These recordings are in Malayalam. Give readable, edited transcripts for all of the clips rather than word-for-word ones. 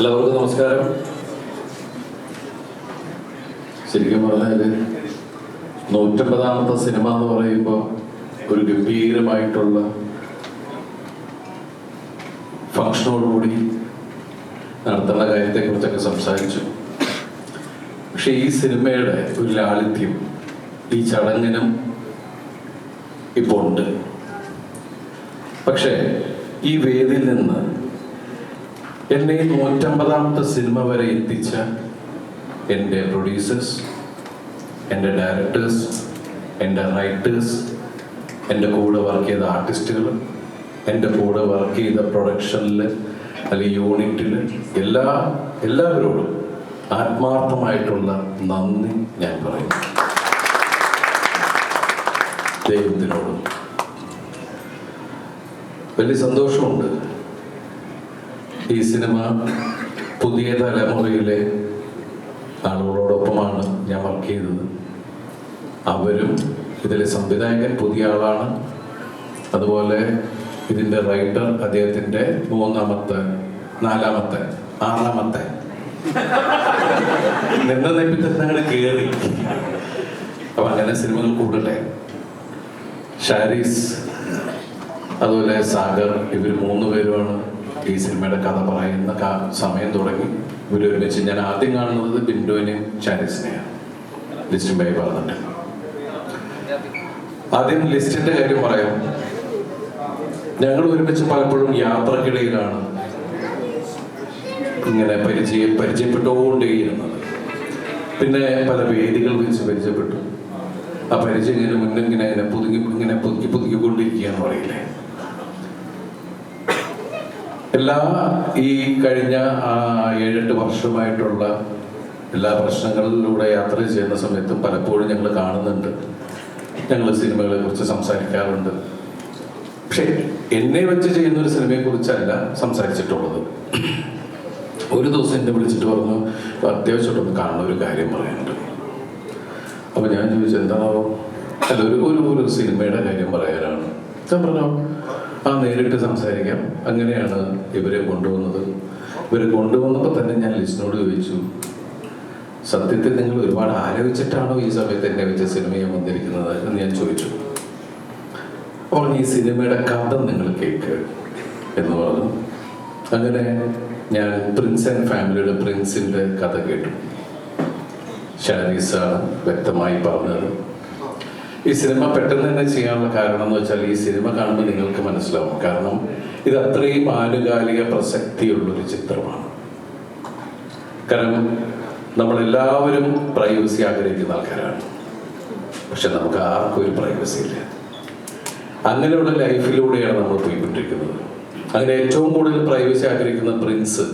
എല്ലാവർക്കും നമസ്കാരം. ശരിക്കും പറഞ്ഞാൽ 150ാമത്തെ സിനിമ എന്ന് പറയുമ്പോൾ ഒരു ഗംഭീരമായിട്ടുള്ള ഫംഗ്ഷനോടുകൂടി നടത്തുന്ന കാര്യത്തെക്കുറിച്ചൊക്കെ സംസാരിച്ചു. പക്ഷെ ഈ സിനിമയുടെ ഒരു ലാളിത്യം ഈ ചടങ്ങിനും ഇപ്പോൾ ഉണ്ട്. പക്ഷേ ഈ വേദിയിൽ നിന്ന് എന്നെ 150ാമത്തെ സിനിമ വരെ എത്തിച്ച എൻ്റെ പ്രൊഡ്യൂസേഴ്സ്, എൻ്റെ ഡയറക്ടേഴ്സ്, എൻ്റെ റൈറ്റേഴ്സ്, എൻ്റെ കൂടെ വർക്ക് ചെയ്ത ആർട്ടിസ്റ്റുകൾ, എൻ്റെ കൂടെ വർക്ക് ചെയ്ത പ്രൊഡക്ഷനിൽ അല്ലെങ്കിൽ യൂണിറ്റിൽ എല്ലാവരോടും ആത്മാർത്ഥമായിട്ടുള്ള നന്ദി ഞാൻ പറയുന്നു. ദൈവത്തിനോടും വലിയ സന്തോഷമുണ്ട്. ഈ സിനിമ പുതിയ തലമുറയിലെ ആളുകളോടൊപ്പമാണ് ഞാൻ വർക്ക് ചെയ്തത്. അവരും ഇതിലെ സംവിധായകൻ പുതിയ ആളാണ്. അതുപോലെ ഇതിൻ്റെ റൈറ്റർ അദ്ദേഹത്തിൻ്റെ 3ാമത്തെ 4ാമത്തെ 6ാമത്തെ നിന്ന നെപ്പിത്തങ്ങൾ കയറി. അപ്പം അങ്ങനെ സിനിമകൾ കൂടട്ടെ. ഷാരിസ് അതുപോലെ സാഗർ, ഇവർ 3 പേരുമാണ് ഈ സിനിമയുടെ കഥ പറയുന്ന സമയം തുടങ്ങി ഇവരൊരുമിച്ച്. ഞാൻ ആദ്യം കാണുന്നത് ബിന്ദുവിനെയും ഷാരിസിനെയാണ്. ലിസ്റ്റും ബൈ പറഞ്ഞിട്ട് ആദ്യം ലിസ്റ്റിന്റെ കാര്യം പറയാം. ഞങ്ങൾ ഒരുമിച്ച് പലപ്പോഴും യാത്രക്കിടയിലാണ് ഇങ്ങനെ പരിചയപ്പെട്ടുകൊണ്ടേയിരുന്നത്. പിന്നെ പല വേദികൾ വെച്ച് പരിചയപ്പെട്ടു. ആ പരിചയം ഇങ്ങനെ പുതുക്കിക്കൊണ്ടിരിക്കുകയെന്ന് പറയില്ലേ. ഈ കഴിഞ്ഞ 7-8 വർഷമായിട്ടുള്ള എല്ലാ പ്രശ്നങ്ങളിലൂടെ യാത്ര ചെയ്യുന്ന സമയത്തും പലപ്പോഴും ഞങ്ങൾ കാണുന്നുണ്ട്, ഞങ്ങൾ സിനിമകളെ കുറിച്ച് സംസാരിക്കാറുണ്ട്. പക്ഷെ എന്നെ വെച്ച് ചെയ്യുന്ന ഒരു സിനിമയെ കുറിച്ചല്ല സംസാരിച്ചിട്ടുള്ളത്. ഒരു ദിവസം എന്നെ വിളിച്ചിട്ട് പറഞ്ഞു, അത്യാവശ്യമായിട്ടൊന്ന് കാണുന്ന ഒരു കാര്യം പറയാനുണ്ട്. അപ്പൊ ഞാൻ ചോദിച്ചു, എന്താണോ? അല്ല, ഒരു സിനിമയുടെ കാര്യം പറയാനാണ്. ഞാൻ പറഞ്ഞോ, നേരിട്ട് സംസാരിക്കാം. അങ്ങനെയാണ് ഇവരെ കൊണ്ടുവന്നത്. ഇവരെ കൊണ്ടുവന്നപ്പോൾ തന്നെ ഞാൻ ലിസ്റ്റിനോട് ചോദിച്ചു, സത്യത്തിൽ നിങ്ങൾ ഒരുപാട് ആലോചിച്ചിട്ടാണോ ഈ സമയത്ത് എന്നെ വെച്ച സിനിമയെ വന്നിരിക്കുന്നത് എന്ന് ഞാൻ ചോദിച്ചു. അപ്പോൾ ഈ സിനിമയുടെ കഥ നിങ്ങൾ കേൾക്ക് എന്ന് പറഞ്ഞു. അങ്ങനെ ഞാൻ പ്രിൻസ് ആൻഡ് ഫാമിലിയുടെ പ്രിൻസിന്റെ കഥ കേട്ടു. ഷാരിസാണ് വ്യക്തമായി പറഞ്ഞത്. ഈ സിനിമ പെട്ടെന്ന് തന്നെ ചെയ്യാനുള്ള കാരണം എന്ന് വെച്ചാൽ, ഈ സിനിമ കാണുമ്പോൾ നിങ്ങൾക്ക് മനസ്സിലാവും. കാരണം ഇത് അത്രയും ആനുകാലിക പ്രസക്തിയുള്ളൊരു ചിത്രമാണ്. കാരണം നമ്മളെല്ലാവരും പ്രൈവസി ആഗ്രഹിക്കുന്ന ആൾക്കാരാണ്. പക്ഷെ നമുക്ക് ആർക്കും ഒരു പ്രൈവസി ഇല്ല. അങ്ങനെയുള്ള ലൈഫിലൂടെയാണ് നമ്മൾ പോയിക്കൊണ്ടിരിക്കുന്നത്. അങ്ങനെ ഏറ്റവും കൂടുതൽ പ്രൈവസി ആഗ്രഹിക്കുന്ന പ്രിൻസ്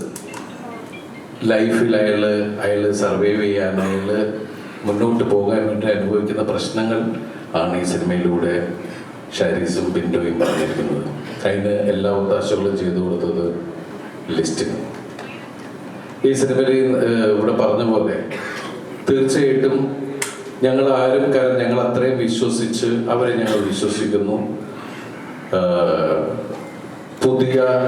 ലൈഫിൽ അയാള് സർവൈവ് ചെയ്യാൻ, അയാള് മുന്നോട്ട് പോകാൻ വേണ്ടി അനുഭവിക്കുന്ന പ്രശ്നങ്ങൾ ആണ് ഈ സിനിമയിലൂടെ ഷാരിസും ബിന്ദുവും പറഞ്ഞിരിക്കുന്നത്. അതിന് എല്ലാ ഒത്താശകളും ചെയ്തു കൊടുത്തത് ലിസ്റ്റിന്. ഈ സിനിമയിൽ ഇവിടെ പറഞ്ഞ പോലെ തീർച്ചയായിട്ടും ഞങ്ങൾ അത്രയും വിശ്വസിച്ച് അവരെ ഞങ്ങൾ വിശ്വസിക്കുന്നു.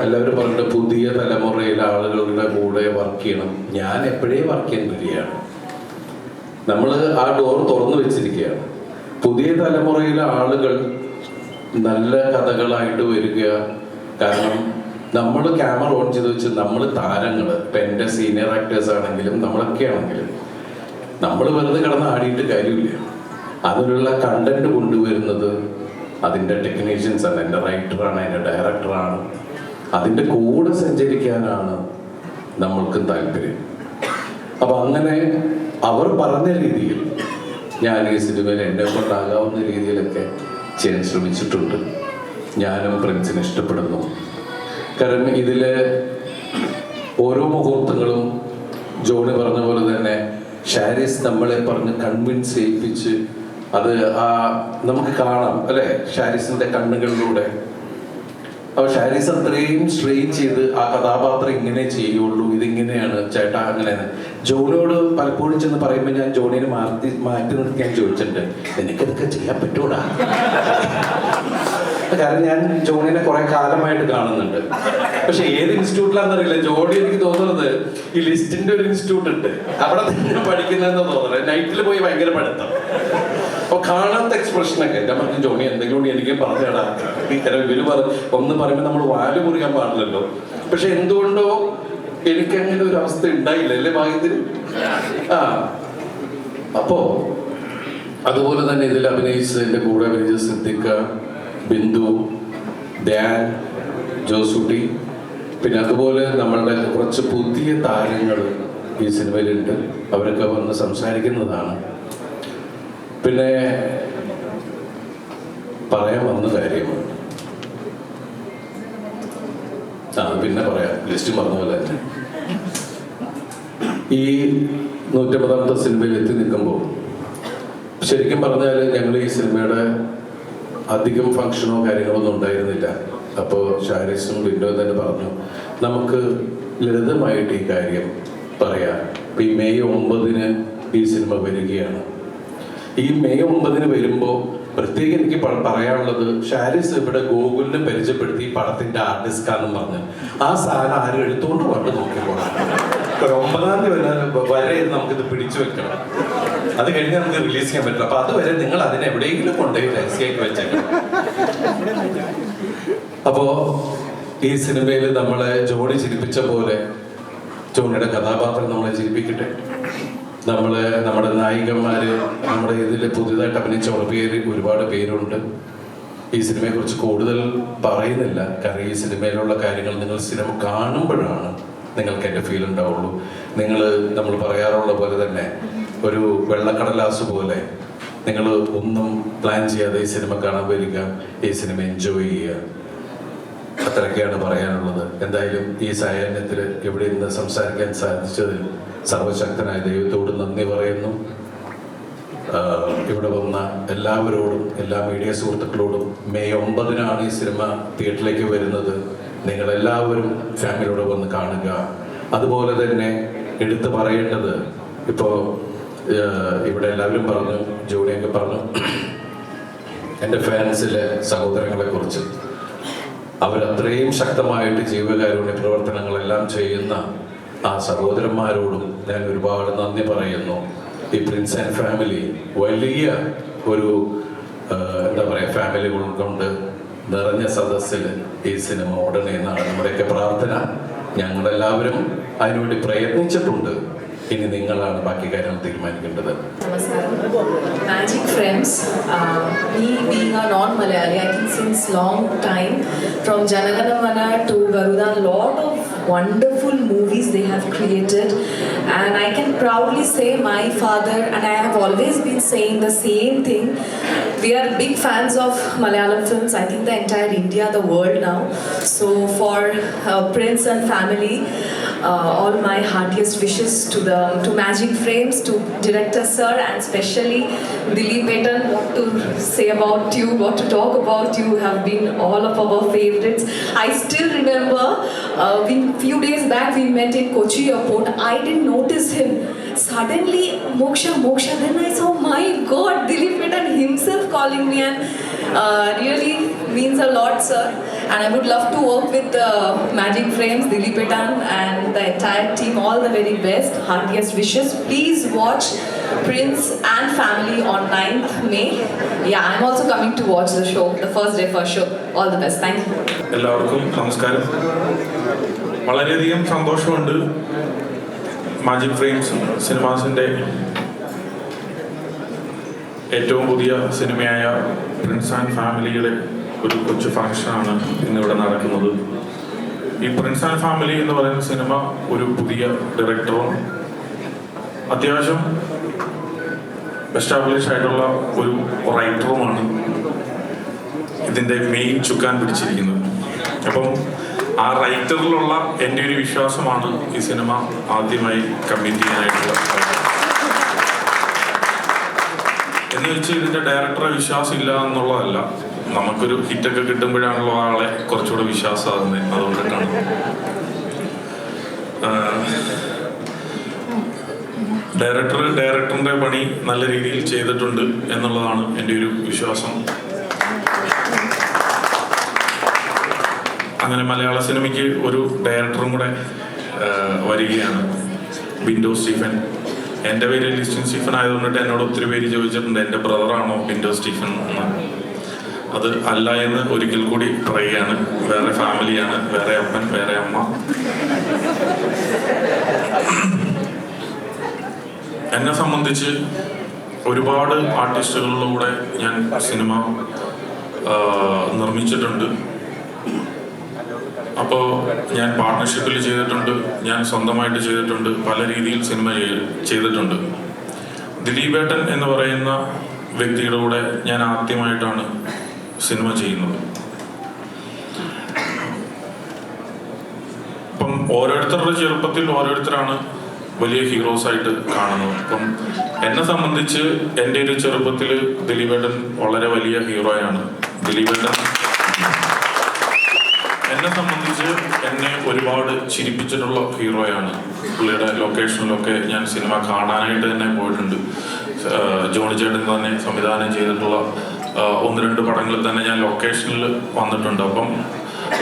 എല്ലാവരും പറഞ്ഞിട്ട് പുതിയ തലമുറയിലെ ആളുകളുടെ കൂടെ വർക്ക് ചെയ്യണം. ഞാൻ എപ്പോഴേ വർക്ക് ചെയ്യാൻ വരികയാണ്. നമ്മൾ ആ ഡോർ തുറന്നു വെച്ചിരിക്കുകയാണ്. പുതിയ തലമുറയിലെ ആളുകൾ നല്ല കഥകളായിട്ട് വരിക. കാരണം നമ്മൾ ക്യാമറ ഓൺ ചെയ്ത് വെച്ച് നമ്മൾ താരങ്ങൾ, ഇപ്പം എൻ്റെ സീനിയർ ആക്ടേഴ്സ് ആണെങ്കിലും നമ്മളൊക്കെ ആണെങ്കിലും നമ്മൾ വെറുതെ കിടന്ന് ആടിയിട്ട് കാര്യമില്ല. അതിനുള്ള കണ്ടന്റ് കൊണ്ടുവരുന്നത് അതിൻ്റെ ടെക്നീഷ്യൻസ് ആണ്, എൻ്റെ റൈറ്ററാണ്, എൻ്റെ ഡയറക്ടറാണ്. അതിൻ്റെ കൂടെ സഞ്ചരിക്കാനാണ് നമ്മൾക്കും താല്പര്യം. അപ്പം അങ്ങനെ അവർ പറഞ്ഞ രീതിയിൽ ഞാൻ ഈ സിനിമയിൽ എന്നെ കൊണ്ടാകാവുന്ന രീതിയിലൊക്കെ ചെയ്യാൻ ശ്രമിച്ചിട്ടുണ്ട്. ഞാനും പ്രിൻസിനെ ഇഷ്ടപ്പെടുന്നു. കാരണം ഇതിലെ ഓരോ മുഹൂർത്തങ്ങളും ജോണി പറഞ്ഞ പോലെ തന്നെ ഷാരിസ് നമ്മളെ പറഞ്ഞ് കൺവിൻസ് ചെയ്യിപ്പിച്ച് അത് നമുക്ക് കാണാം അല്ലെ, ഷാരിസിന്റെ കണ്ണുകളിലൂടെ. അപ്പൊ ഷാരിസ് അത്രയും സ്ട്രെയിൻ ചെയ്ത് ആ കഥാപാത്രം ഇങ്ങനെ ചെയ്യുള്ളൂ, ഇതിങ്ങനെയാണ് ചേട്ടാ അങ്ങനെയാണ്. ജോണിയോട് പലപ്പോഴും ചെന്ന് പറയുമ്പോൾ ഞാൻ ജോണിനെ മാറ്റി നിർത്തി ഞാൻ ചോദിച്ചിട്ടുണ്ട്, നിനക്കിതൊക്കെ ചെയ്യാൻ പറ്റൂടാ? കാരണം ഞാൻ ജോണിനെ കുറെ കാലമായിട്ട് കാണുന്നുണ്ട്. പക്ഷെ ഏത് ഇൻസ്റ്റിറ്റ്യൂട്ടിലാണെന്നറിയില്ല, ജോണി എനിക്ക് തോന്നുന്നത് ഈ ലിസ്റ്റിന്റെ ഒരു ഇൻസ്റ്റിറ്റ്യൂട്ട് ഉണ്ട്, അവിടെ തന്നെ പഠിക്കുന്നതെന്ന് തോന്നുന്നത്. നൈറ്റിൽ പോയി ഭയങ്കര പഠിത്തം. അപ്പൊ കാണാത്ത എക്സ്പ്രഷനൊക്കെ എന്റെ പറഞ്ഞു, ജോണി എന്തെങ്കിലും എനിക്ക് പറഞ്ഞാടാ. ഇവര് ഒന്ന് പറയുമ്പോൾ നമ്മൾ വാല് മുറിയാൻ പാടില്ലല്ലോ. പക്ഷെ എന്തുകൊണ്ടോ എനിക്ക് അങ്ങനെ ഒരു അവസ്ഥ ഉണ്ടായില്ല അല്ലേ ഭാഗ്യത്തിന്. അപ്പോ അതുപോലെ തന്നെ ഇതിൽ അഭിനയിച്ചതിന്റെ കൂടെ അഭിനയിച്ച സിദ്ദിഖ, ബിന്ദു, ധ്യാൻ, ജോസൂട്ടി, പിന്നെ അതുപോലെ നമ്മളുടെ കുറച്ച് പുതിയ താരങ്ങൾ ഈ സിനിമയിലുണ്ട്. അവരൊക്കെ വന്ന് സംസാരിക്കുന്നതാണ്. പിന്നെ പറയാൻ വന്ന കാര്യം പിന്നെ പറയാം, ലിസ്റ്റ് പറഞ്ഞ പോലെ തന്നെ ഈ 150ാമത്തെ സിനിമയിൽ എത്തി നിൽക്കുമ്പോൾ ശരിക്കും പറഞ്ഞാൽ ഞങ്ങൾ ഈ സിനിമയുടെ അധികം ഫങ്ഷനോ കാര്യങ്ങളോ ഒന്നും ഉണ്ടായിരുന്നില്ല. അപ്പോൾ ഷാരിസും വിൻഡോ തന്നെ പറഞ്ഞു, നമുക്ക് ലളിതമായിട്ട് ഈ കാര്യം പറയാം. ഇപ്പം ഈ മെയ് 9 ഈ സിനിമ വരികയാണ്. ഈ മെയ് 9 വരുമ്പോൾ പ്രത്യേകം എനിക്ക് പറയാനുള്ളത്, ഷാരിസ് ഇവിടെ ഗൂഗിളിനെ പരിചയപ്പെടുത്തി പടത്തിന്റെ ആർട്ടിസ്റ്റാണെന്ന് പറഞ്ഞ് ആ സാധനം ആരും എടുത്തുകൊണ്ട് കൊണ്ട് നോക്കിക്കോളാം. ഒരു 9-ാം തീയതി വരെ നമുക്കിത് പിടിച്ചു വെക്കണം. അത് കഴിഞ്ഞ് നമുക്ക് റിലീസ് ചെയ്യാൻ പറ്റില്ല. അപ്പൊ അതുവരെ നിങ്ങൾ അതിനെ എവിടെയെങ്കിലും കൊണ്ടുപോയി രഹസ്യമായിട്ട് വെച്ചേക്കണം. അപ്പോ ഈ സിനിമയിൽ നമ്മളെ ജോണി ചിരിപ്പിച്ച പോലെ ജോണിയുടെ കഥാപാത്രം നമ്മളെ ചിരിപ്പിക്കട്ടെ. നമ്മുടെ നായികന്മാര് നമ്മുടെ ഇതിൽ പുതിയതായിട്ട് അഭിനയിച്ച ഒരുപാട് പേരുണ്ട്. ഈ സിനിമയെ കുറിച്ച് കൂടുതൽ പറയുന്നില്ല, കാരണം ഈ സിനിമയിലുള്ള കാര്യങ്ങൾ നിങ്ങൾ സിനിമ കാണുമ്പോഴാണ് നിങ്ങൾക്ക് എൻ്റെ ഫീൽ ഉണ്ടാവുള്ളൂ. നമ്മൾ പറയാറുള്ള പോലെ തന്നെ ഒരു വെള്ളക്കടലാസ് പോലെ നിങ്ങൾ ഒന്നും പ്ലാൻ ചെയ്യാതെ ഈ സിനിമ കാണാൻ വരിക, ഈ സിനിമ എൻജോയ് ചെയ്യുക. അത്രയൊക്കെയാണ് പറയാനുള്ളത്. എന്തായാലും ഈ സായാഹ്നത്തിൽ ഇവിടെ ഇരുന്ന് സംസാരിക്കാൻ സാധിച്ചതിൽ സർവശക്തനായ ദൈവത്തോട് നന്ദി പറയുന്നു. ഇവിടെ വന്ന എല്ലാവരോടും, എല്ലാ മീഡിയ സുഹൃത്തുക്കളോടും, മെയ് 9 ഈ സിനിമ തിയേറ്ററിലേക്ക് വരുന്നത്. നിങ്ങളെല്ലാവരും ഫാമിലിയോട് വന്ന് കാണുക. അതുപോലെ തന്നെ എടുത്തു പറയേണ്ടത്, ഇപ്പോൾ ഇവിടെ എല്ലാവരും പറഞ്ഞു, ജോണിയൊക്കെ പറഞ്ഞു എൻ്റെ ഫാൻസിലെ സഹോദരങ്ങളെ കുറിച്ച്. അവരത്രയും ശക്തമായിട്ട് ജീവകാരുണ്യ പ്രവർത്തനങ്ങളെല്ലാം ചെയ്യുന്ന ആ സഹോദരന്മാരോടും ഞാൻ ഒരുപാട് നന്ദി പറയുന്നു. ഈ പ്രിൻസ് ആൻഡ് ഫാമിലി വലിയ ഒരു എന്താ പറയുക, ഫാമിലികൾ കൊണ്ട് നിറഞ്ഞ സദസ്സിൽ ഈ സിനിമ ഓടണേ എന്നാണ് നമ്മുടെയൊക്കെ പ്രാർത്ഥന. ഞങ്ങളെല്ലാവരും അതിനുവേണ്ടി പ്രയത്നിച്ചിട്ടുണ്ട്. ഇനി നിങ്ങളാണ് ബാക്കി കാര്യങ്ങൾ തീരുമാനിക്കേണ്ടത്. Magic Frames, me being a non-Malayali, I think since long time, from Janaganamana to Garuda, lot of wonderful movies they have created, and I can proudly say my father, and I have always been saying the same thing, we are big fans of Malayalam films. I think the entire India, the world now. So for Prince and family, all my heartiest wishes to Magic Frames, to director sir, and especially Dilip Etan. What to say about you, what to talk about you, have been all of our favorites. I still remember few days back we met in Kochi airport. I didn't notice him. Suddenly Moksha, then I saw, my God, Dilip Etan himself calling me, and really means a lot, sir. And I would love to work with Magic Frames, Dilip Etan and the entire team. All the very best, heartiest wishes. Please watch Prince and Family on 9th May. Yeah, I'm also coming to watch the show, the first day first show. All the best. Thank you. എല്ലാവർക്കും നമസ്കാരം. വളരെയധികം സന്തോഷമുണ്ട് മാജിക് ഫ്രെയിംസ് സിനിമാസിൻ്റെ ഏറ്റവും പുതിയ സിനിമയായ പ്രിൻസ് ആൻഡ് ഫാമിലിയുടെ ഒരു കൊച്ചു ഫംഗ്ഷനാണ് ഇന്നിവിടെ നടക്കുന്നത്. ഈ പ്രിൻസ് ആൻഡ് ഫാമിലി എന്ന് പറയുന്ന സിനിമ ഒരു പുതിയ ഡയറക്ടറും അത്യാവശ്യം എസ്റ്റാബ്ലിഷ് ആയിട്ടുള്ള ഒരു റൈറ്ററുമാണ് ഇതിൻ്റെ മെയിൻ ചുക്കാൻ പിടിച്ചിരിക്കുന്നത്. അപ്പം ആ റൈറ്ററിലുള്ള എൻ്റെ ഒരു വിശ്വാസമാണ് ഈ സിനിമ ആദ്യമായി കമ്മിറ്റ് ചെയ്യാനായിട്ടുള്ള. എന്ന് വെച്ച് ഇതിൻ്റെ ഡയറക്ടറെ വിശ്വാസമില്ല എന്നുള്ളതല്ല, നമുക്കൊരു ഹിറ്റൊക്കെ കിട്ടുമ്പോഴാണല്ലോ ആളെ കുറച്ചുകൂടെ വിശ്വാസമാകുന്നത്. അതുകൊണ്ടിട്ടാണ് ഡയറക്ടറിൻ്റെ പണി നല്ല രീതിയിൽ ചെയ്തിട്ടുണ്ട് എന്നുള്ളതാണ് എൻ്റെ ഒരു വിശ്വാസം. അങ്ങനെ മലയാള സിനിമയ്ക്ക് ഒരു ഡയറക്ടറും കൂടെ വരികയാണ്, ബിൻഡോ സ്റ്റീഫൻ. എൻ്റെ പേര് ലിസ്റ്റിൻ സ്റ്റീഫൻ ആയതുകൊണ്ടിട്ട് എന്നോട് ഒത്തിരി പേര് ചോദിച്ചിട്ടുണ്ട് എൻ്റെ ബ്രദറാണോ ബിൻഡോ സ്റ്റീഫൻ എന്ന്. അത് അല്ല എന്ന് ഒരിക്കൽ കൂടി പറയുകയാണ്. വേറെ ഫാമിലിയാണ്, വേറെ അപ്പൻ, വേറെ അമ്മ. എന്നെ സംബന്ധിച്ച് ഒരുപാട് ആർട്ടിസ്റ്റുകളിലൂടെ ഞാൻ സിനിമ നിർമ്മിച്ചിട്ടുണ്ട്. അപ്പോൾ ഞാൻ പാർട്ട്ണർഷിപ്പിൽ ചെയ്തിട്ടുണ്ട്, ഞാൻ സ്വന്തമായിട്ട് ചെയ്തിട്ടുണ്ട്, പല രീതിയിൽ സിനിമ ചെയ്തിട്ടുണ്ട്. ദിലീപേട്ടൻ എന്ന് പറയുന്ന വ്യക്തിയുടെ കൂടെ ഞാൻ ആദ്യമായിട്ടാണ് സിനിമ ചെയ്യുന്നത്. അപ്പം ഓരോരുത്തരുടെ ചെറുപ്പത്തിൽ ഓരോരുത്തരാണ് വലിയ ഹീറോസ് ആയിട്ട് കാണുന്നത്. അപ്പം എന്നെ സംബന്ധിച്ച് എൻ്റെ ഒരു ചെറുപ്പത്തിൽ ദിലീപേട്ടൻ വളരെ വലിയ ഹീറോയാണ്. ദിലീപേട്ടൻ എന്നെ സംബന്ധിച്ച് എന്നെ ഒരുപാട് ചിരിപ്പിച്ചിട്ടുള്ള ഹീറോയാണ്. പുള്ളിയുടെ ലൊക്കേഷനിലൊക്കെ ഞാൻ സിനിമ കാണാനായിട്ട് തന്നെ പോയിട്ടുണ്ട്. ജോണി ചേട്ടൻ തന്നെ സംവിധാനം ചെയ്തിട്ടുള്ള 1-2 പടങ്ങളിൽ തന്നെ ഞാൻ ലൊക്കേഷനിൽ വന്നിട്ടുണ്ട്. അപ്പം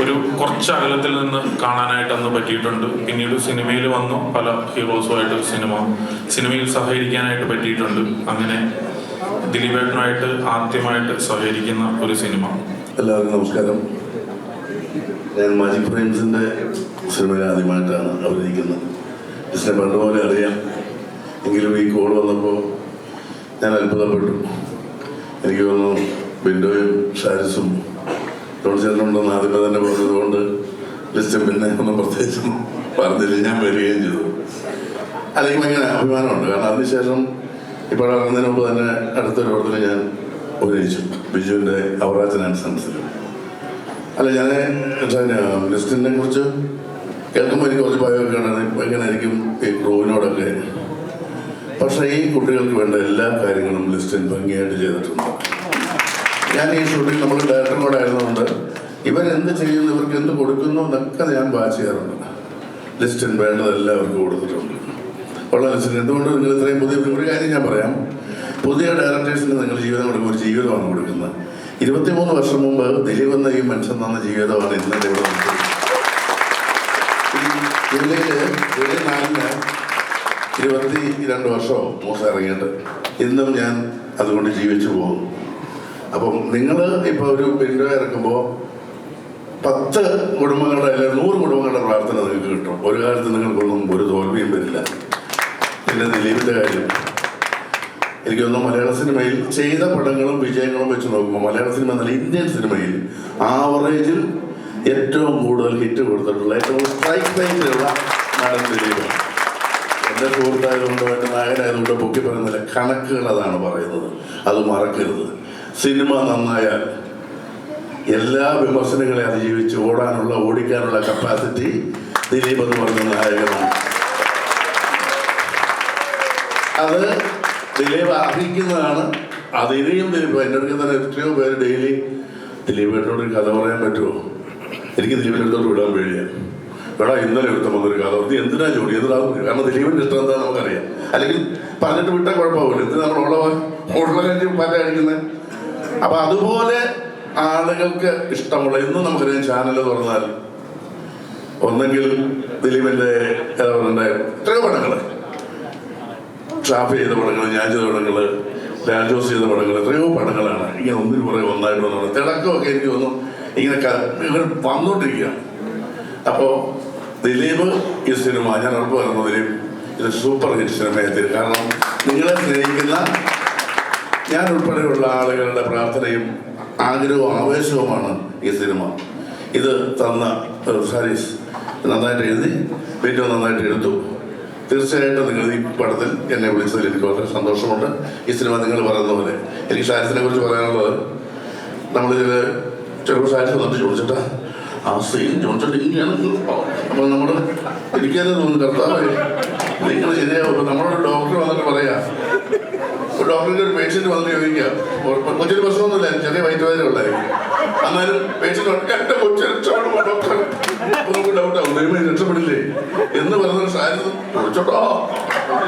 ഒരു കുറച്ച് അകലത്തിൽ നിന്ന് കാണാനായിട്ട് അന്ന് പറ്റിയിട്ടുണ്ട്. പിന്നീട് സിനിമയിൽ വന്നു പല ഹീറോസുമായിട്ട് സിനിമയിൽ സഹകരിക്കാനായിട്ട് പറ്റിയിട്ടുണ്ട്. അങ്ങനെ ദിലീപേട്ടനുമായിട്ട് ആദ്യമായിട്ട് സഹകരിക്കുന്ന ഒരു സിനിമ. എല്ലാവർക്കും നമസ്കാരം. ഞാൻ മാജിക് ഫ്രെയിംസിൻ്റെ സിനിമയിൽ ആദ്യമായിട്ടാണ് അഭിനയിക്കുന്നത്. ജിസിനെ പണ്ടുപോലെ അറിയാം, എങ്കിലും ഈ കോൾ വന്നപ്പോൾ ഞാൻ അത്ഭുതപ്പെട്ടു. എനിക്ക് തോന്നുന്നു ബിൻഡോയും ഷാരിസും ജോൺചേട്ടനുണ്ടെന്ന് ആദ്യമേ തന്നെ പറഞ്ഞതുകൊണ്ട് ലിസ്റ്റും പിന്നെ ഒന്നും പ്രത്യേകിച്ചും പറഞ്ഞില്ല, ഞാൻ വരികയും ചെയ്തു. അല്ലെങ്കിൽ ഭയങ്കര അഭിമാനമുണ്ട്. കാരണം അതിനുശേഷം ഇപ്പോൾ ഇറങ്ങുന്നതിന് മുമ്പ് തന്നെ അടുത്തൊരു പടത്തിൽ ഞാൻ അഭിനയിച്ചു, ബിജുവിൻ്റെ അവറാച്ചൻ ആൻഡ് സൺസിൽ. അല്ല, ഞാൻ ലിസ്റ്റിനെ കുറിച്ച് കേൾക്കുമ്പോൾ എനിക്ക് കുറച്ച് ഭയമൊക്കെയാണ്, എങ്ങനെയായിരിക്കും ഈ ക്രൂവിനോടൊക്കെ. പക്ഷേ ഈ കുട്ടികൾക്ക് വേണ്ട എല്ലാ കാര്യങ്ങളും ലിസ്റ്റിൻ ഭംഗിയായിട്ട് ചെയ്തിട്ടുണ്ട്. ഞാൻ ഈ ഷൂട്ടിംഗ് നമ്മൾ ഡയറക്ടറും കൂടെ ആയിരുന്നുകൊണ്ട് ഇവരെന്ത് ചെയ്യുന്നു, ഇവർക്ക് എന്ത് കൊടുക്കുന്നു എന്നൊക്കെ ഞാൻ വാച്ച് ചെയ്യാറുണ്ട്. ലിസ്റ്റിൻ വേണ്ടതെല്ലാം അവർക്ക് കൊടുത്തിട്ടുണ്ട്. ഉള്ള ലിസ്റ്റിൻ എന്തുകൊണ്ട് നിങ്ങൾ ഇത്രയും ഒരു കാര്യം ഞാൻ പറയാം. പുതിയ ഡയറക്ടേഴ്സിന് നിങ്ങൾ ജീവിതം കൊടുക്കുമ്പോൾ ഒരു ജീവിതമാണ് കൊടുക്കുന്നത്. 23 വർഷം മുമ്പ് ദിലീപ് എന്ന ഈ മനുഷ്യൻ തന്ന ജീവിതമാണ് ഇന്നലെ ഇവിടെ ജൂലൈ 4-ന് 22 വർഷവും മൂസ ഇറങ്ങിയിട്ട് ഇന്നും ഞാൻ അതുകൊണ്ട് ജീവിച്ചു പോകും. അപ്പം നിങ്ങൾ ഇപ്പോൾ ഒരു ബിൻഡോ ഇറക്കുമ്പോൾ 10 കുടുംബങ്ങളുടെ അല്ലെങ്കിൽ 100 കുടുംബങ്ങളുടെ പ്രാർത്ഥന നിങ്ങൾക്ക് കിട്ടും. ഒരു കാലത്ത് നിങ്ങൾക്കൊന്നും ഒരു തോൽവിയും വരില്ല. പിന്നെ ദിലീപിൻ്റെ കാര്യം എനിക്ക് തോന്നുന്നു മലയാള സിനിമയിൽ ചെയ്ത പടങ്ങളും വിജയങ്ങളും വെച്ച് നോക്കുമ്പോൾ മലയാള സിനിമ എന്നല്ല ഇന്ത്യൻ സിനിമയിൽ ആവറേജിൽ ഏറ്റവും കൂടുതൽ ഹിറ്റ് കൊടുത്തിട്ടുള്ള ഏറ്റവും സ്ട്രൈക്ക് റേറ്റിലുള്ള നടൻ ദിലീപാണ്. എൻ്റെ സുഹൃത്തായതുകൊണ്ടോ എൻ്റെ നായകനായതുകൊണ്ടോ പൊക്കി പറയുന്നില്ല, കണക്കുകൾ അതാണ് പറയുന്നത്. അത് മറക്കരുത്. സിനിമ നന്നായാൽ എല്ലാ വിമർശനങ്ങളെ അതിജീവിച്ച് ഓടിക്കാനുള്ള കപ്പാസിറ്റി ദിലീപ് എന്ന് പറയുന്ന നായകനാണ്. അത് ദിലീപ് അർഹിക്കുന്നതാണ്. അത് ഇനിയും ദിലീപ് എൻ്റെ അടുത്ത് തന്നെ എത്രയോ പേര് ഡെയിലി ദിലീപേട്ടനോട് ഒരു കഥ പറയാൻ പറ്റുമോ, എനിക്ക് ദിലീപിൻ്റെ അടുത്തോട്ട് വിടാൻ പേടിയാണ്. വേടാ ഇന്നലെ എടുത്ത വന്നൊരു കഥ നീ എന്തിനാ ജോലി എന്തിനാകും, കാരണം ദിലീപിൻ്റെ ഇഷ്ടം എന്താ നമുക്കറിയാം. അല്ലെങ്കിൽ പറഞ്ഞിട്ട് വിട്ടാൽ കുഴപ്പമാവില്ല, എന്തിനാ നമ്മൾ ഉള്ള കാര്യം പല അടിക്കുന്നത്. അപ്പം അതുപോലെ ആളുകൾക്ക് ഇഷ്ടമുള്ള ഇന്നും നമുക്കറിയാം ചാനൽ തുറന്നാൽ ഒന്നെങ്കിൽ ദിലീപിൻ്റെ എത്രയോ പടങ്ങൾ, ഷാഫി ചെയ്ത പടങ്ങൾ, ഞാൻ ചെയ്ത പടങ്ങൾ, ലാൽജോസ് ചെയ്ത പടങ്ങൾ, എത്രയോ പടങ്ങളാണ് ഇങ്ങനെ ഒന്നിനു പുറകെ ഒന്നായിട്ട് വന്നത്. തിളക്കമൊക്കെ എനിക്ക് തോന്നുന്നു ഇങ്ങനെ വന്നുകൊണ്ടിരിക്കുകയാണ്. അപ്പോൾ ദിലീപ് ഈ സിനിമ ഞാൻ ഉറപ്പ് പറയുന്നു, ദിലീപ് ഇത് സൂപ്പർ ഹിറ്റ് സിനിമയെത്തി. കാരണം നിങ്ങളെ സ്നേഹിക്കുന്ന ഞാൻ ഉൾപ്പെടെയുള്ള ആളുകളുടെ പ്രാർത്ഥനയും ആഗ്രഹവും ആവേശവുമാണ് ഈ സിനിമ. ഇത് തന്ന ഹാരിസ് നന്നായിട്ട് എഴുതി, വീഡിയോ നന്നായിട്ട് എടുത്തു. തീർച്ചയായിട്ടും നിങ്ങൾ ഈ പടത്തിൽ എന്നെ വിളിച്ചതിൽ എനിക്ക് വളരെ സന്തോഷമുണ്ട്. ഈ സിനിമ നിങ്ങൾ പറയുന്ന പോലെ എനിക്ക് ഷാരിസിനെ കുറിച്ച് പറയാനുള്ളത്, നമ്മൾ ചിലപ്പോൾ ഷാരിസ് വന്നിട്ട് ചോദിച്ചിട്ടാ ആ സീൻ ചോദിച്ചിട്ട് ഇങ്ങനെയാണ്. അപ്പോൾ നമ്മൾ എനിക്കത് തോന്നുന്നു കർത്താവ് നിങ്ങൾ ശരിയാവും. ഇപ്പം നമ്മളൊരു ഡോക്ടർ വന്നിട്ട് പറയാം, ഒരു ഡോക്ടറിൻ്റെ ഒരു പേഷ്യൻറ്റ് വന്നിട്ട് ചോദിക്കുക, കൊച്ചൊരു പ്രശ്നമൊന്നുമില്ല, ചെറിയ വയറ്റുവേദന ഉണ്ടായിരിക്കും. എന്നാലും പേഷ്യൻ്റ് എൻ്റെ കൊച്ചു രക്ഷപ്പെടുമ്പോൾ ഡോക്ടർ നമുക്ക് ഡൗട്ടാവും, ദൈവം രക്ഷപ്പെടില്ലേ എന്ന് പറഞ്ഞ സാരിസ് ചോദിച്ചോട്ടോ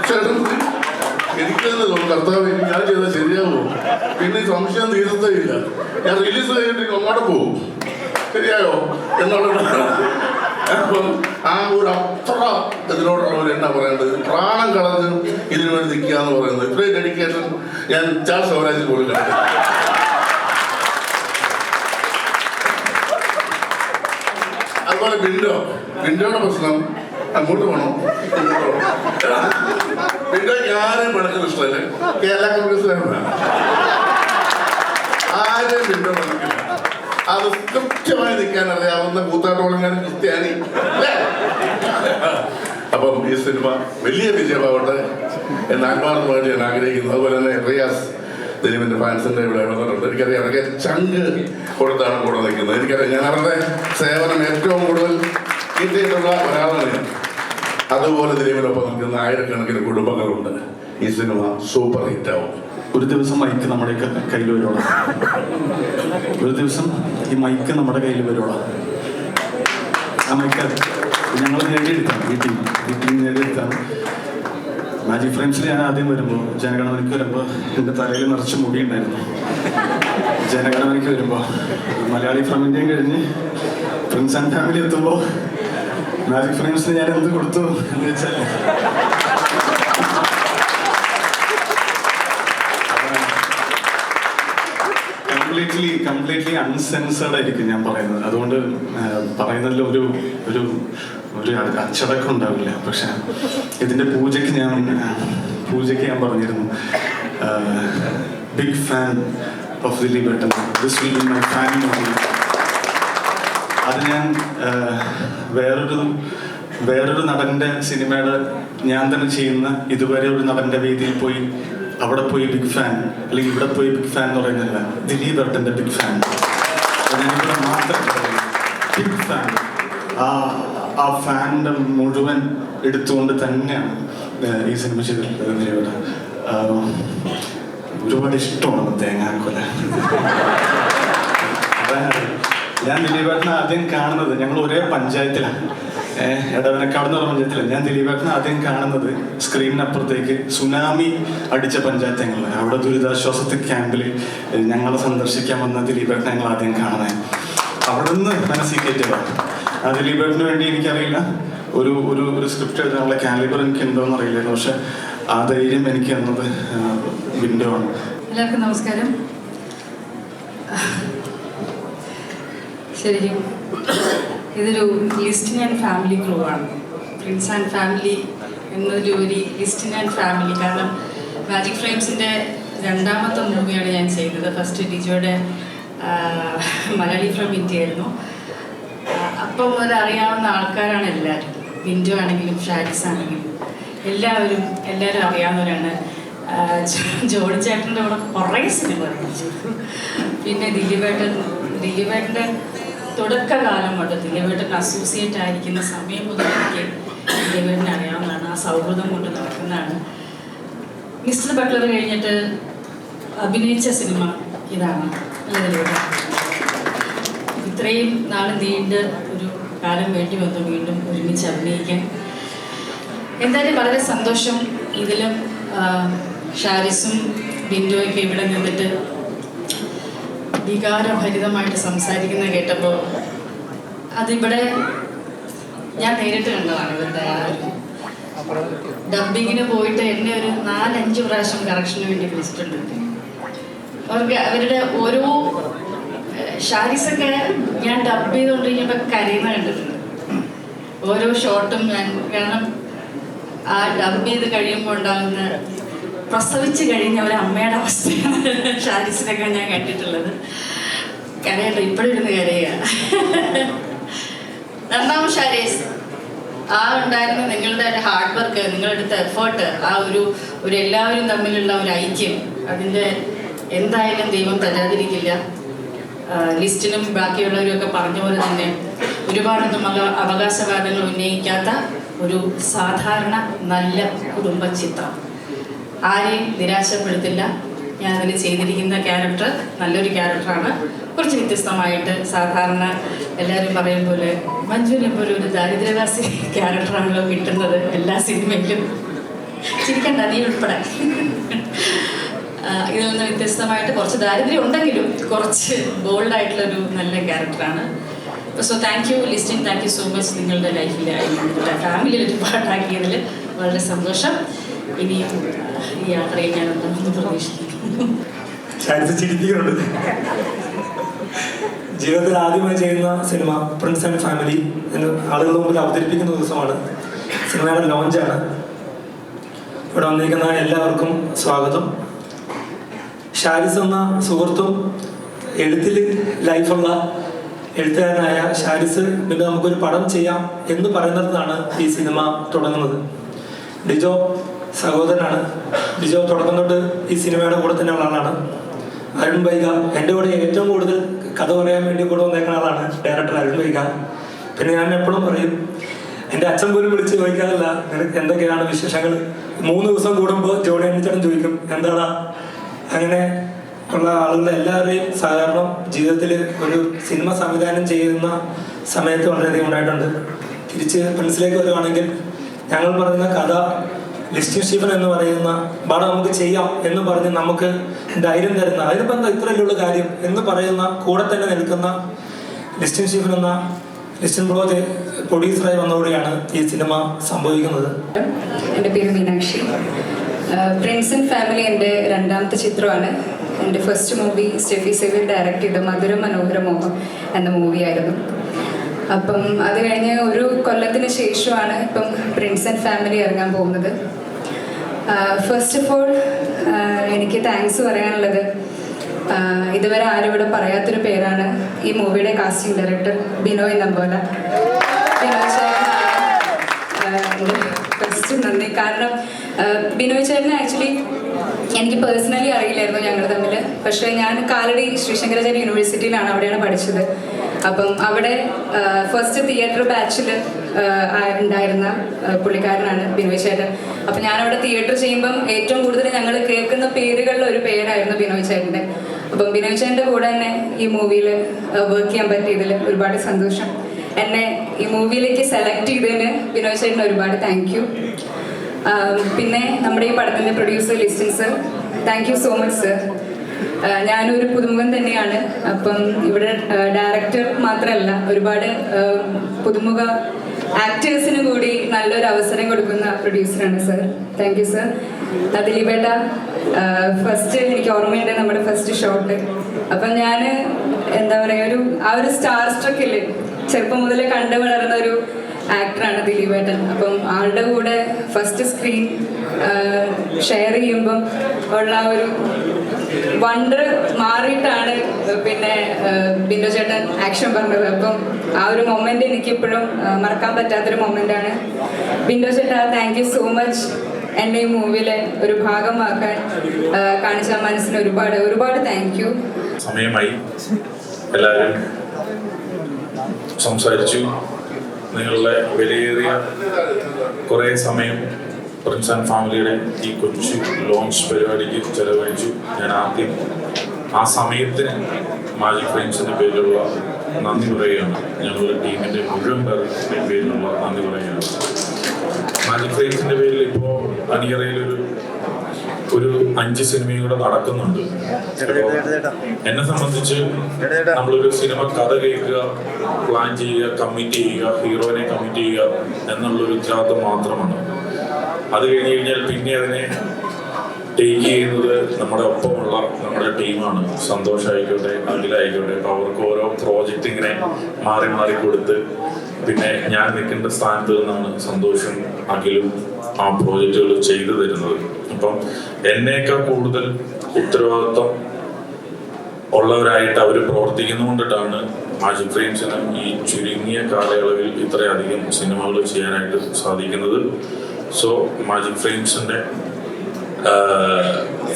ചേട്ടൻ എനിക്ക് തന്നെ തോന്നുന്നു കർത്താവ് ഞാൻ ചെയ്താൽ ശരിയാവുമോ, പിന്നെ സംശയം തീരത്തേയില്ല. ഞാൻ റിലീസ് കഴിഞ്ഞിട്ട് അങ്ങോട്ട് പോകും. ശരിയായോ എന്നുള്ളതാണ്. അപ്പം ആ ഒരു അത്ര ഇതിനോടുള്ളവർ എന്നാ പറയുന്നത്, പ്രാണം കളഞ്ഞ് ഇതിനു വേണ്ടി നിൽക്കുക എന്ന് പറയുന്നത്, ഇത്രയും ഡെഡിക്കേഷൻ ഞാൻ ചാൾസ് സ്വരാജിൽ പോലും കണ്ടില്ല. അതുപോലെ ബിൻഡോയുടെ പ്രശ്നം അങ്ങോട്ട് പോകണം, ബിൻഡോയ്ക്ക് ആരെയും പണക്കുന്ന ഇഷ്ടമല്ല. കേരള കോൺഗ്രസ് ആരെയും ബിൻഡോ പണിക്കില്ല. അത് കൃത്യമായി നിൽക്കാൻ അറിയാവുന്ന കൂത്താട്ടോളങ്ങാൻ ക്രിസ്ത്യാനി. അപ്പം ഈ സിനിമ വലിയ വിജയമാവട്ടെ എന്ന് ആത്മാർത്ഥമായിട്ട് ഞാൻ ആഗ്രഹിക്കുന്നു. അതുപോലെ തന്നെ റിയാസ് ദിലീപിന്റെ ഫാൻസിന്റെ ഇവിടെ വന്നിട്ടുണ്ട്. എനിക്കറിയാം അവർക്ക് ചങ്ക് കൊടുത്താണ് കൂടെ നിൽക്കുന്നത്. എനിക്കറിയാം ഞാൻ അവരുടെ സേവനം ഏറ്റവും കൂടുതൽ കിട്ടിയിട്ടുള്ള ഒരാളാണ് ഞാൻ. അതുപോലെ ദിലീപിനൊപ്പം നിൽക്കുന്ന ആയിരക്കണക്കിന് കുടുംബങ്ങളുണ്ട്. ഈ സിനിമ സൂപ്പർ ഹിറ്റാവും. ഒരു ദിവസം മൈക്ക് നമ്മുടെ കയ്യിൽ വരുവോളാം. ഒരു ദിവസം ഈ മൈക്ക് നമ്മുടെ കയ്യിൽ വരുവോളാം. ആ മൈക്ക് ഞങ്ങൾ നേടിയെടുത്താണ്, വീട്ടിൽ നേടിയെടുത്താണ്. മാജിക് ഫ്രെയിംസിൽ ഞാൻ ആദ്യം വരുമ്പോൾ, ജനഗണമനയ്ക്ക് വരുമ്പോൾ എൻ്റെ തലയിൽ നിറച്ച് മുടിയുണ്ടായിരുന്നു. ജനഗണമനയ്ക്ക് വരുമ്പോൾ മലയാളി ഫ്രം ഇന്ത്യയും കഴിഞ്ഞ് പ്രിൻസ് ആൻഡ് ഫാമിലി എത്തുമ്പോൾ മാജിക് ഫ്രെയിംസിന് ഞാൻ എന്ത് കൊടുത്തു എന്ന് വെച്ചാൽ കംപ്ലീറ്റ്ലി അൺസെൻസേർഡ് ആയിരിക്കും ഞാൻ പറയുന്നത്. അതുകൊണ്ട് പറയുന്നതിൽ ഒരു ഒരു ഒരു അച്ചടക്കം ഉണ്ടാവില്ല. പക്ഷെ ഇതിൻ്റെ പൂജയ്ക്ക് ഞാൻ പറഞ്ഞിരുന്നു, ബിഗ് ഫാൻ ഓഫ് ദിലീപേട്ടൻ, this will be my fan movie. അത് ഞാൻ വേറൊരു നടൻ്റെ സിനിമയുടെ ഞാൻ തന്നെ ചെയ്യുന്ന, ഇതുവരെ ഒരു നടൻ്റെ വേദിയിൽ പോയി അവിടെ പോയി ബിഗ് ഫാൻ അല്ലെങ്കിൽ ഇവിടെ പോയി ബിഗ് ഫാൻ എന്ന് പറയുന്നില്ല, ദിലീപേട്ടൻ്റെ ബിഗ് ഫാൻ. ഞാനിവിടെ മാത്രം ബിഗ് ഫാൻ. ആ ഫാൻ്റെ മുഴുവൻ എടുത്തുകൊണ്ട് തന്നെയാണ് ഈ സിനിമ ചെയ്തിട്ടുള്ളത്. ദിലീപേട്ടൻ ഒരുപാട് ഇഷ്ടമാണ് തേങ്ങാക്കൊല. ഞാൻ ദിലീപേട്ടനെ ആദ്യം കാണുന്നത്, ഞങ്ങൾ ഒരേ പഞ്ചായത്തിലാണ്, എടവനക്കാട് എന്ന് പറഞ്ഞ പഞ്ചായത്തിലാണ്. ഞാൻ ദിലീപേട്ടനെ ആദ്യം കാണുന്നത് സ്ക്രീനിനപ്പുറത്തേക്ക് സുനാമി അടിച്ച പഞ്ചായത്തങ്ങളിൽ, അവിടെ ദുരിതാശ്വാസ ക്യാമ്പിൽ ഞങ്ങളെ സന്ദർശിക്കാൻ വന്ന ദിലീപേട്ടനെ ഞങ്ങൾ ആദ്യം കാണുന്നത്. അവിടെ നിന്ന് മനസ്സിൽ കയറ്റിയതാണ്. ആ ദിലീപേട്ടന് വേണ്ടി എനിക്കറിയില്ല, ഒരു സ്ക്രിപ്റ്റ് എഴുതാനുള്ള കാലിബർ എനിക്ക് ഉണ്ടോയെന്ന് അറിയില്ലായിരുന്നു. പക്ഷെ ആ ധൈര്യം എനിക്ക് എന്നത് വിൻഡോ ആണ്. എല്ലാവർക്കും നമസ്കാരം. ശരിക്കും ഇതൊരു ലിസ്റ്റിൻ ആൻഡ് ഫാമിലി ക്രൂ ആണ്. പ്രിൻസ് ആൻഡ് ഫാമിലി എന്നതിലുപരി ലിസ്റ്റിൻ ആൻഡ് ഫാമിലി. കാരണം മാജിക് ഫ്രെയിംസിൻ്റെ രണ്ടാമത്തെ മൂവിയാണ് ഞാൻ ചെയ്തത്. ഫസ്റ്റ് ഡിജോയുടെ മലയാളി ഫ്രം ഇന്ത്യ ആയിരുന്നു. അപ്പം മുതൽ അറിയാവുന്ന ആൾക്കാരാണ് എല്ലാവരും. ബിൻഡോ ആണെങ്കിലും ഷാരിസ് ആണെങ്കിലും എല്ലാവരും അറിയാവുന്നവരാണ്. ജോണി ചേട്ടൻ്റെ കൂടെ കുറേ സിനിമ ചെയ്തു. പിന്നെ ദിലീപേട്ടൻ്റെ തുടക്കകാലം കൊണ്ട് ദിലീപേട്ടൻ അസോസിയേറ്റ് ആയിരിക്കുന്ന സമയം മുതൽ എനിക്ക് ദിലീപേട്ടനെ അറിയാവുന്നതാണ്. ആ സൗഹൃദം കൊണ്ട് നടക്കുന്നതാണ്. മിസ്റ്റർ ബട്ട്ലർ കഴിഞ്ഞിട്ട് അഭിനയിച്ച സിനിമ ഇതാണ്. ദിലീപേട്ടൻ ഇത്രയും നാൾ നീണ്ട് ഒരു കാലം വേണ്ടി വന്നു വീണ്ടും ഒരുമിച്ച് അഭിനയിക്കാൻ. എന്തായാലും വളരെ സന്തോഷം. ഇതിലും ഷാരിസും ബിൻഡോയൊക്കെ ഇവിടെ നിന്നിട്ട് വികാരഭരിതമായിട്ട് സംസാരിക്കുന്ന കേട്ടപ്പോൾ അതിവിടെ ഞാൻ നേരിട്ട് കണ്ടതാണ്. ഇവരുടെ ആ ഒരു ഡബിങ്ങിന് പോയിട്ട് എന്നെ ഒരു 4-5 പ്രാവശ്യം കറക്ഷന് വേണ്ടി വിളിച്ചിട്ടുണ്ട്. അവരുടെ ഓരോ ഷാരിസൊക്കെ ഞാൻ ഡബ് ചെയ്തുകൊണ്ടിരിക്കുമ്പോൾ കരയുന്ന കണ്ടിട്ടുണ്ട്. ഓരോ ഷോട്ടും ഞാൻ, കാരണം ആ ഡബ് ചെയ്ത് കഴിയുമ്പോൾ ഉണ്ടാകുന്ന പ്രസവിച്ച് കഴിഞ്ഞ ഒരു അമ്മയുടെ അവസ്ഥയാണ് ഷാരിസിനൊക്കെ ഞാൻ കണ്ടിട്ടുള്ളത്. കരയട്ടോ, ഇപ്പോഴും ഇരുന്ന് കരയുക. രണ്ടാമത് ഷാരീസ് ആ ഉണ്ടായിരുന്ന നിങ്ങളുടെ ഹാർഡ് വർക്ക്, നിങ്ങളെടുത്ത എഫേർട്ട്, ആ ഒരു എല്ലാവരും തമ്മിലുള്ള ഒരു ഐക്യം, അതിൻ്റെ എന്തായാലും ദൈവം തരാതിരിക്കില്ല. ലിസ്റ്റിനും ബാക്കിയുള്ളവരും ഒക്കെ പറഞ്ഞ പോലെ തന്നെ ഒരുപാടൊന്നും അവകാശവാദങ്ങൾ ഉന്നയിക്കാത്ത ഒരു സാധാരണ നല്ല കുടുംബ ചിത്രം. ആരെയും നിരാശപ്പെടുത്തില്ല. ഞാൻ അതിൽ ചെയ്തിരിക്കുന്ന ക്യാരക്ടർ നല്ലൊരു ക്യാരക്ടറാണ്. കുറച്ച് വ്യത്യസ്തമായിട്ട്, സാധാരണ എല്ലാവരും പറയും പോലെ മഞ്ജുവിനെ പോലെ ഒരു ദാരിദ്ര്യവാസി ക്യാരക്ടറാണല്ലോ കിട്ടുന്നത് എല്ലാ സിനിമയിലും. ചിരിക്കണ്ട, നീ ഉൾപ്പെടെ. ഇതിൽ നിന്ന് വ്യത്യസ്തമായിട്ട് കുറച്ച് ദാരിദ്ര്യം ഉണ്ടെങ്കിലും കുറച്ച് ബോൾഡായിട്ടുള്ളൊരു നല്ല ക്യാരക്ടറാണ്. So thank you Listin, thank you so much. നിങ്ങളുടെ ലൈഫിൽ ഫാമിലിയിൽ ഒരു പാട്ടാക്കിയതിൽ വളരെ സന്തോഷം. ഇനിയും ഈ യാത്രയിൽ ഞാൻ ഉണ്ടാകുമെന്ന് പ്രതീക്ഷിക്കുന്നു. ചിരിപ്പിക്കുന്നുണ്ട്. ജീവിതത്തിൽ ആദ്യമായി ചെയ്യുന്ന സിനിമ പ്രിൻസ് ആൻഡ് ഫാമിലി എന്ന് ആളുകളുടെ മുമ്പിൽ അവതരിപ്പിക്കുന്ന ദിവസമാണ്. സിനിമയുടെ ലോഞ്ചാണ്. ഇവിടെ വന്നിരിക്കുന്ന എല്ലാവർക്കും സ്വാഗതം. ഷാരിസ് എന്ന സുഹൃത്തും എഴുത്തിൽ ലൈഫുള്ള എഴുത്തുകാരനായ ഷാരിസ് പിന്നെ നമുക്കൊരു പടം ചെയ്യാം എന്ന് പറയുന്നിടത്താണ് ഈ സിനിമ തുടങ്ങുന്നത്. ഡിജോ സഹോദരനാണ്. ഡിജോ തുടക്കം തൊട്ട് ഈ സിനിമയുടെ കൂടെ തന്നെയുള്ള ആളാണ്. അരുൺ വൈഗ എൻ്റെ കൂടെ ഏറ്റവും കൂടുതൽ കഥ പറയാൻ വേണ്ടി കൂടെ വന്നേക്കുന്ന ആളാണ് ഡയറക്ടർ അരുൺ വൈഗ. പിന്നെ ഞാൻ എപ്പോഴും പറയും, എൻ്റെ അച്ഛൻ പോലും വിളിച്ച് ചോദിക്കാറില്ല നിനക്ക് എന്തൊക്കെയാണ് വിശേഷങ്ങൾ. 3 ദിവസം കൂടുമ്പോൾ ജോണി അണിച്ചേട്ടൻ ചോദിക്കും എന്താടാ. അങ്ങനെ ഉള്ള ആളുകളുടെ എല്ലാവരുടെയും സഹകരണം ജീവിതത്തിൽ ഒരു സിനിമ സംവിധാനം ചെയ്യുന്ന സമയത്ത് വളരെയധികം ഉണ്ടായിട്ടുണ്ട്. തിരിച്ച് പ്രിൻസിലേക്ക് വരുവാണെങ്കിൽ ഞങ്ങൾ പറയുന്ന കഥ ലിസ്റ്റിൻ സ്റ്റീഫൻ എന്ന് പറയുന്ന പടം നമുക്ക് ചെയ്യാം എന്ന് പറഞ്ഞ് നമുക്ക് ധൈര്യം തരുന്ന, അതിനിപ്പോൾ എന്താ ഇത്രയല്ലുള്ള കാര്യം എന്ന് പറയുന്ന കൂടെ തന്നെ നിൽക്കുന്ന ലിസ്റ്റിൻ സ്റ്റീഫൻ എന്ന ലിസ്റ്റിൻ ബ്രോ പ്രൊഡ്യൂസറായി വന്നതോടെയാണ് ഈ സിനിമ സംഭവിക്കുന്നത്. എൻ്റെ പേര് മീനാക്ഷി. പ്രിൻസ് ആൻഡ് ഫാമിലി എൻ്റെ 2ാമത്തെ ചിത്രമാണ്. എൻ്റെ first movie Steffi Xavier direct ചെയ്ത മധുര മനോഹര മോഹം എന്ന മൂവിയായിരുന്നു. അപ്പം അത് കഴിഞ്ഞ് ഒരു കൊല്ലത്തിന് ശേഷമാണ് ഇപ്പം പ്രിൻസ് ആൻഡ് ഫാമിലി ഇറങ്ങാൻ പോകുന്നത്. ഫസ്റ്റ് ഓഫ് ഓൾ എനിക്ക് താങ്ക്സ് പറയാനുള്ളത്, ഇതുവരെ ആരും ഇവിടെ പറയാത്തൊരു പേരാണ് ഈ മൂവിയുടെ കാസ്റ്റിംഗ് ഡയറക്ടർ ബിനോയ് നമ്പോല. ബിനോയ് ചേട്ടനാണ് ഫസ്റ്റ് നന്ദി. കാരണം ബിനോയ് ചേട്ടനെ ആക്ച്വലി എനിക്ക് പേഴ്സണലി അറിയില്ലായിരുന്നു ഞങ്ങൾ തമ്മിൽ. പക്ഷേ ഞാൻ കാലടി ശ്രീശങ്കരാചാര്യ യൂണിവേഴ്സിറ്റിയിലാണ്, അവിടെയാണ് പഠിച്ചത്. അപ്പം അവിടെ ഫസ്റ്റ് തിയേറ്റർ ബാച്ചിൽ ഉണ്ടായിരുന്ന പുള്ളിക്കാരനാണ് ബിനോയ് ചേട്ടൻ. അപ്പം ഞാനവിടെ തിയേറ്റർ ചെയ്യുമ്പം ഏറ്റവും കൂടുതൽ ഞങ്ങൾ കേൾക്കുന്ന പേരുകളിൽ ഒരു പേരായിരുന്നു ബിനോയ് ചേട്ടൻ്റെ. അപ്പം ബിനോയ് ചേട്ടൻ്റെ കൂടെ തന്നെ ഈ മൂവിയിൽ വർക്ക് ചെയ്യാൻ പറ്റിയതിൽ ഒരുപാട് സന്തോഷം. എന്നെ ഈ മൂവിയിലേക്ക് സെലക്ട് ചെയ്തതിന് ബിനോയ് ചേട്ടന് ഒരുപാട് താങ്ക് യു. പിന്നെ നമ്മുടെ ഈ പടത്തിൻ്റെ producer Listin sir, thank you so much sir. ഞാനൊരു പുതുമുഖം തന്നെയാണ്. അപ്പം ഇവിടെ ഡയറക്ടർ മാത്രമല്ല, ഒരുപാട് പുതുമുഖ ആക്ടേഴ്സിന് കൂടി നല്ലൊരു അവസരം കൊടുക്കുന്ന പ്രൊഡ്യൂസറാണ് സർ. Thank you sir. ദിലീപേട്ട, ഫസ്റ്റ് എനിക്ക് ഓർമ്മയുണ്ട് നമ്മുടെ ഫസ്റ്റ് ഷോട്ട്. അപ്പം ഞാൻ എന്താ പറയുക, ആ ഒരു സ്റ്റാർ സ്ട്രക്കിൽ ചെറുപ്പം മുതലേ കണ്ടു വളർന്ന ഒരു ആക്ടറാണ് ദിലീപേട്ടൻ. അപ്പം ആളുടെ കൂടെ ഫസ്റ്റ് സ്ക്രീൻ ഷെയർ ചെയ്യുമ്പം ഉള്ള ഒരു വണ്ടർ മാറിയിട്ടാണ് പിന്നെ ബിന്ദു ചേട്ടൻ ആക്ഷൻ പറഞ്ഞത്. അപ്പം ആ ഒരു മൊമെന്റ് എനിക്കിപ്പോഴും മറക്കാൻ പറ്റാത്തൊരു മൊമെന്റാണ്. ബിന്ദു ചേട്ടാ, താങ്ക് യു സോ മച്ച്. എന്നെ ഈ മൂവിയിലെ ഒരു ഭാഗമാക്കാൻ കാണിച്ച മനസ്സിന് ഒരുപാട് ഒരുപാട് താങ്ക് യു. സമയമായി, എല്ലാവരും സംസാരിച്ചു. നിങ്ങളുടെ വിലയേറിയ കുറേ സമയം പ്രിൻസ് ആൻഡ് ഫാമിലിയുടെ ഈ കൊച്ചു ലോഞ്ച് പരിപാടിക്ക് ചെലവഴിച്ചു. ഞാൻ ആദ്യം ആ സമയത്തിന് മാജിക് ഫ്രെയിംസിൻ്റെ പേരിലുള്ള നന്ദി പറയുകയാണ്. ഞങ്ങളുടെ ടീമിൻ്റെ മുഴുവൻ പേരുടെ പേരിലുള്ള നന്ദി പറയുകയാണ്. മാജിക് ഫ്രെയിംസിൻ്റെ പേരിൽ ഇപ്പോൾ അണിയറയിലൊരു 5 സിനിമയും കൂടെ നടക്കുന്നുണ്ട്. എന്നെ സംബന്ധിച്ച് നമ്മളൊരു സിനിമ കഥ കേൾക്കുക, പ്ലാൻ ചെയ്യുക, കമ്മിറ്റ് ചെയ്യുക, ഹീറോയിനെ കമ്മിറ്റ് ചെയ്യുക എന്നുള്ളൊരു ഉത്തരവാദിത്വം മാത്രമാണ്. അത് കഴിഞ്ഞ് കഴിഞ്ഞാൽ പിന്നെ അതിനെ ടേക്ക് ചെയ്യുന്നത് നമ്മുടെ ഒപ്പമുള്ള നമ്മുടെ ടീമാണ്. സന്തോഷമായിക്കോട്ടെ, അഖിലായിക്കോട്ടെ. അപ്പോൾ അവർക്ക് ഓരോ പ്രോജക്റ്റ് ഇങ്ങനെ മാറി മാറി കൊടുത്ത് പിന്നെ ഞാൻ നിൽക്കേണ്ട സ്ഥാനത്ത് നിന്നാണ് സന്തോഷം അഖിലും ആ പ്രോജക്റ്റുകൾ ചെയ്തു തരുന്നത്. അപ്പം എന്നേക്കാൾ കൂടുതൽ ഉത്തരവാദിത്വം ഉള്ളവരായിട്ട് അവർ പ്രവർത്തിക്കുന്നതുകൊണ്ടിട്ടാണ് മാജിക് ഫ്രെയിംസിന് ഈ ചുരുങ്ങിയ കാലയളവിൽ ഇത്രയധികം സിനിമകൾ ചെയ്യാനായിട്ട് സാധിക്കുന്നത്. സോ മാജിക് ഫ്രെയിംസിൻ്റെ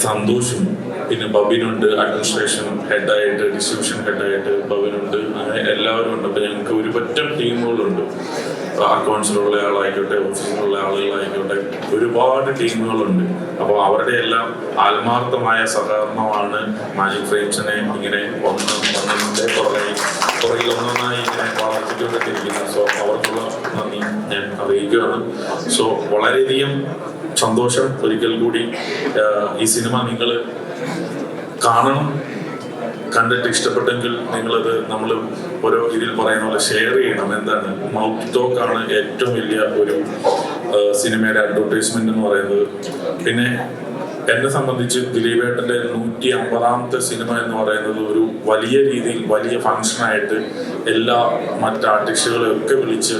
സന്തോഷം, പിന്നെ ബബിനുണ്ട് അഡ്മിനിസ്ട്രേഷൻ ഹെഡായിട്ട്, ഡിസ്ട്രിബ്യൂഷൻ ഹെഡായിട്ട് ബബിനുണ്ട്, അങ്ങനെ എല്ലാവരും ഉണ്ട്. അപ്പോൾ ഞങ്ങൾക്ക് ഒരു പറ്റം ടീമുകളുണ്ട്. അക്കൗണ്ട്സിലുള്ള ആളായിക്കോട്ടെ, ഓഫീസിലുള്ള ആളുകളായിക്കോട്ടെ, ഒരുപാട് ടീമുകളുണ്ട്. അപ്പോൾ അവരുടെ എല്ലാം ആത്മാർത്ഥമായ സഹകരണമാണ് മാജിക് ഫ്രെയിംസിനെ ഇങ്ങനെ ഒന്നിൻ്റെ പുറകിൽ ഒന്നൊന്നായി ഇങ്ങനെ വളർത്തിക്കൊണ്ടിരിക്കുന്നത്. സോ അവർക്കുള്ള നന്ദി ഞാൻ അറിയിക്കുകയാണ്. സോ വളരെയധികം സന്തോഷം. ഒരിക്കൽ കൂടി ഈ സിനിമ നിങ്ങൾ കാണണം. കണ്ടിട്ട് ഇഷ്ടപ്പെട്ടെങ്കിൽ നിങ്ങളത് നമ്മൾ ഓരോ ഇതിൽ പറയുന്ന പോലെ ഷെയർ ചെയ്യണം. എന്താണ് മൗത്ത് ടോക്കാണ് ഏറ്റവും വലിയ ഒരു സിനിമയുടെ അഡ്വർടൈസ്മെന്റ് എന്ന് പറയുന്നത്. പിന്നെ എന്നെ സംബന്ധിച്ച് ദിലീപേട്ടൻ്റെ 150ാമത്തെ സിനിമ എന്ന് പറയുന്നത് ഒരു വലിയ രീതിയിൽ വലിയ ഫങ്ഷനായിട്ട് എല്ലാ മറ്റ് ആർട്ടിസ്റ്റുകളെയൊക്കെ വിളിച്ച്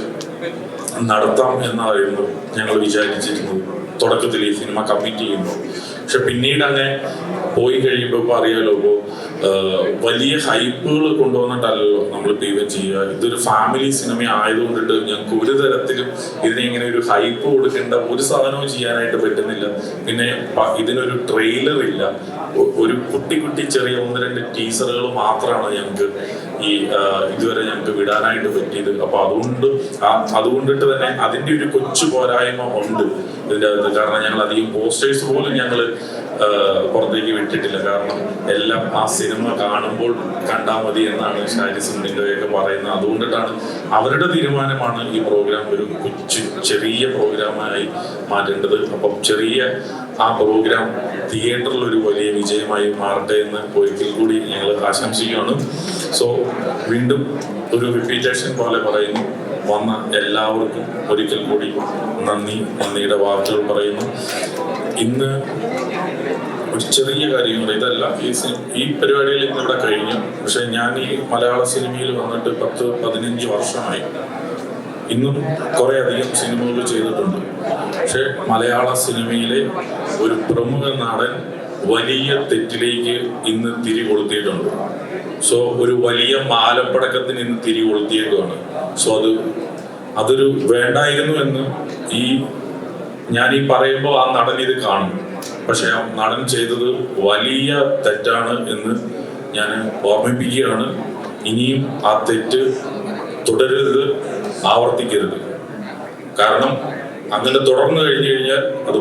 നടത്താം എന്നായിരുന്നു ഞങ്ങൾ വിചാരിച്ചിരുന്നത് തുടക്കത്തിൽ ഈ സിനിമ കമ്മിറ്റ് ചെയ്യുമ്പോൾ. പക്ഷെ പിന്നീട് അങ്ങനെ പോയി കഴിയുമ്പോൾ ഇപ്പോൾ അറിയാലോ, ഇപ്പോൾ വലിയ ഹൈപ്പുകൾ കൊണ്ടുവന്നിട്ടല്ലല്ലോ നമ്മളിപ്പോൾ ഇവ ചെയ്യുക. ഇതൊരു ഫാമിലി സിനിമ ആയതുകൊണ്ടിട്ട് ഞങ്ങൾക്ക് ഒരു തരത്തിലും ഇതിനെ ഇങ്ങനെ ഒരു ഹൈപ്പ് കൊടുക്കേണ്ട ഒരു സാധനവും ചെയ്യാനായിട്ട് പറ്റുന്നില്ല. പിന്നെ ഇതിനൊരു ട്രെയിലർ ഇല്ല, ഒരു കുട്ടി ചെറിയ 1-2 ടീസറുകൾ മാത്രമാണ് ഞങ്ങൾക്ക് ഈ ഇതുവരെ ഞങ്ങൾക്ക് വിടാനായിട്ട് പറ്റിയത്. അപ്പൊ അതുകൊണ്ടിട്ട് തന്നെ അതിന്റെ ഒരു കൊച്ചു പോരായ്മ ഉണ്ട് ഇതിൻ്റെ അകത്ത്. കാരണം ഞങ്ങൾ അധികം പോസ്റ്റേഴ്സ് പോലും ഞങ്ങൾ പുറത്തേക്ക് വിട്ടിട്ടില്ല. കാരണം എല്ലാം ആ സിനിമ കാണുമ്പോൾ കണ്ടാൽ മതി എന്നാണ് ഷാരിസും നിങ്ങളെയൊക്കെ പറയുന്നത്. അതുകൊണ്ടിട്ടാണ് അവരുടെ തീരുമാനമാണ് ഈ പ്രോഗ്രാം ഒരു ചെറിയ പ്രോഗ്രാമായി മാറ്റേണ്ടത്. അപ്പം ചെറിയ ആ പ്രോഗ്രാം തിയേറ്ററിൽ ഒരു വലിയ വിജയമായി മാറട്ടെ എന്ന് ഒരിക്കൽ കൂടി ഞങ്ങൾ ആശംസിക്കുകയാണ്. സോ വീണ്ടും ഒരു റിപ്പീറ്റേഷൻ പോലെ പറയുന്നു, വന്ന എല്ലാവർക്കും ഒരിക്കൽ കൂടി നന്ദിയുടെ വാക്കുകൾ പറയുന്നു. ഇന്ന് ഒരു ചെറിയ കാര്യങ്ങൾ ഇതല്ല, ഈ പരിപാടിയിൽ ഇന്നിവിടെ കഴിഞ്ഞു. പക്ഷെ ഞാൻ ഈ മലയാള സിനിമയിൽ വന്നിട്ട് 10-15 വർഷമായി. ഇന്നും കുറേ അധികം സിനിമകൾ ചെയ്തിട്ടുണ്ട്. പക്ഷെ മലയാള സിനിമയിലെ ഒരു പ്രമുഖ നടൻ വലിയ തെറ്റിലേക്ക് ഇന്ന് തിരികൊളുത്തിയിട്ടുണ്ട്. സോ ഒരു വലിയ മാലപ്പടക്കത്തിന് ഇന്ന് തിരികൊളുത്തിയേക്കാണ്. സോ അതൊരു വേണ്ടായിരുന്നു എന്ന് ഞാൻ ഈ പറയുമ്പോൾ ആ നടൻ ഇത് കാണും. പക്ഷെ ആ നടൻ ചെയ്തത് വലിയ തെറ്റാണ് എന്ന് ഞാൻ ഓർമ്മിപ്പിക്കുകയാണ്. ഇനിയും ആ തെറ്റ് തുടരരുത്, ആവർത്തിക്കരുത്. കാരണം അങ്ങനെ തുടർന്നു കഴിഞ്ഞു കഴിഞ്ഞാൽ അത്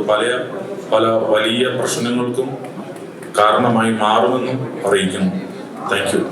പല വലിയ പ്രശ്നങ്ങൾക്കും കാരണമായി മാറുമെന്നും അറിയിക്കുന്നു. Thank you.